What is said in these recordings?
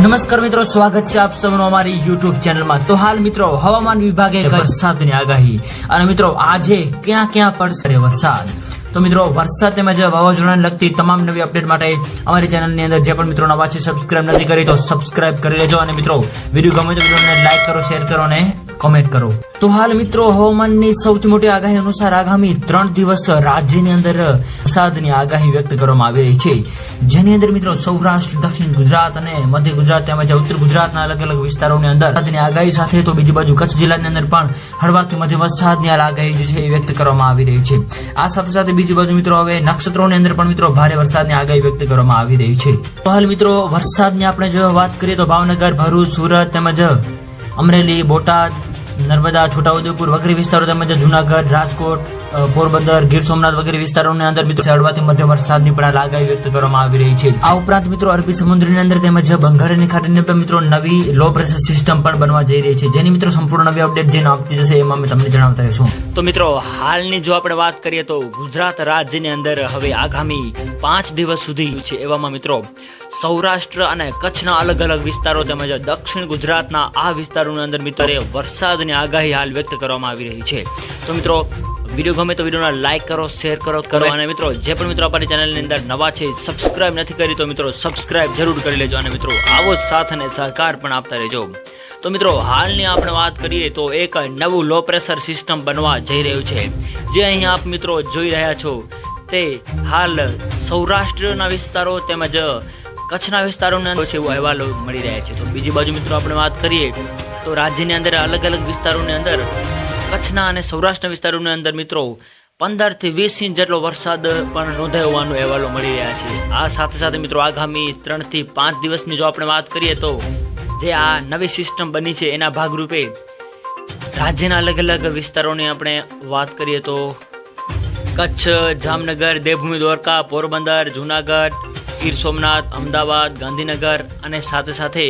નમસ્કાર મિત્રો, સ્વાગત છે આપ સૌનું અમારી YouTube ચેનલમાં। તો હાલ મિત્રો હવામાન વિભાગે વરસાદની આગાહી અને મિત્રો આજે ક્યાં ક્યાં પડશે વરસાદ। તો મિત્રો વરસાદ તેમજ વાવાઝોડાને લગતી તમામ નવી અપડેટ માટે અમારી ચેનલની અંદર જે પણ મિત્રો નવા છે સબસ્ક્રાઇબ નથી કરી તો સબસ્ક્રાઇબ કરી લેજો અને મિત્રો વિડીયો ગમે તો વિડીયોને લાઈક કરો, શેર કરો અને કોમેન્ટ કરો। તો હાલ મિત્રો હવામાનની સૌથી મોટી આગાહી અનુસાર આગામી 3 દિવસ રાજ્યની અંદર વરસાદની આગાહી વ્યક્ત કરવામાં આવી રહી છે, જેની અંદર મિત્રો સૌરાષ્ટ્ર, દક્ષિણ ગુજરાત અને મધ્ય ગુજરાત તેમજ ઉત્તર ગુજરાતના અલગ અલગ વિસ્તારોની અંદર વરસાદની આગાહી સાથે તો બીજી બાજુ કચ્છ જિલ્લાની અંદર પણ હળવાથી મધ્યમ વરસાદની આગાહી જે છે એ વ્યક્ત કરવામાં આવી રહી છે। આ સાથે સાથે બીજી બાજુ મિત્રો હવે નક્ષત્રોની અંદર પણ મિત્રો ભારે વરસાદની આગાહી વ્યક્ત કરવામાં આવી રહી છે। તો હાલ મિત્રો વરસાદની આપણે જો વાત કરીએ તો ભાવનગર, ભરૂચ, સુરત તેમજ અમરેલી, બોટાદ, નર્મદા, છોટાઉદેપુર વગેરે વિસ્તારો તેમજ જુનાગઢ, રાજકોટ, પોરબંદર, ગીર સોમનાથ વગેરે વિસ્તારોની અંદર મિત્રો હળવાથી મધ્યમ વરસાદની પણ આગાહી વ્યક્ત કરવામાં આવી રહી છે। આ ઉપરાંત મિત્રો અરબી સમુદ્રની અંદર તેમજ બંગાળની ખાડીની અંદર મિત્રો નવી લો પ્રેશર સિસ્ટમ પણ બનવા જઈ રહી છે, જેની મિત્રો સંપૂર્ણ નવી અપડેટ જે આપતી જશે એમાં અમે તમને જણાવતા રહીશું। તો મિત્રો હાલની જો આપણે વાત કરીએ તો ગુજરાત રાજ્યની અંદર હવે આગામી 5 દિવસ સુધી છે, એવામાં મિત્રો સૌરાષ્ટ્ર અને કચ્છના અલગ અલગ વિસ્તારો તેમજ દક્ષિણ ગુજરાતના આ વિસ્તારોની અંદર મિત્રો વરસાદની આગાહી હાલ વ્યક્ત કરવામાં આવી રહી છે। તો મિત્રો વિડીયો ગમે તો વિડીયોને લાઈક કરો, શેર કરો અને મિત્રો જે પણ મિત્રો આપણી ચેનલની અંદર નવા છે સબસ્ક્રાઇબ નથી કરી તો મિત્રો સબસ્ક્રાઇબ જરૂર કરી લેજો અને મિત્રો આવો જ સાથ અને સહકાર પણ આપતા રહેજો। તો મિત્રો હાલની આપણે વાત કરીએ તો એક નવું લો પ્રેશર સિસ્ટમ બનવા જઈ રહ્યું છે, જે અહીં આપ મિત્રો જોઈ રહ્યા છો તે હાલ સૌરાષ્ટ્રના વિસ્તારો તેમજ કચ્છના વિસ્તારોના છે એવો અહેવાલો મળી રહ્યા છે। તો બીજી બાજુ મિત્રો આપણે વાત કરીએ તો રાજ્યની અંદર અલગ અલગ વિસ્તારોની અંદર કચ્છના અને સૌરાષ્ટ્રના વિસ્તારોની અંદર મિત્રો 15 થી 20 ઇંચ જેટલો વરસાદ પણ નોંધાયો હોવાનો અહેવાલો મળી રહ્યા છે। આ સાથે સાથે મિત્રો આગામી 3 થી 5 દિવસની જો આપણે વાત કરીએ તો જે આ નવી સિસ્ટમ બની છે એના ભાગરૂપે રાજ્યના અલગ અલગ વિસ્તારોની આપણે વાત કરીએ તો કચ્છ, જામનગર, દેવભૂમિ દ્વારકા, પોરબંદર, જુનાગઢ, ગીર સોમનાથ, અમદાવાદ, ગાંધીનગર અને સાથે સાથે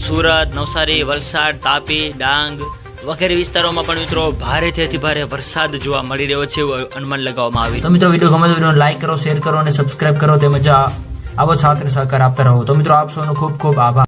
સુરત, નવસારી, વલસાડ, તાપી, ડાંગ વગેરે વિસ્તારોમાં પણ મિત્રો ભારેથી અતિ ભારે વરસાદ જોવા મળી રહ્યો છે એવું અનુમાન લગાવવામાં આવ્યું। તો મિત્રો વિડીયો ગમે તો વિડીયોને લાઈક કરો, શેર કરો અને સબસ્ક્રાઇબ કરો તેમજ આવો સાથ અને સહકાર આપતા રહો। તો મિત્રો આપ સૌનો ખૂબ ખૂબ આભાર।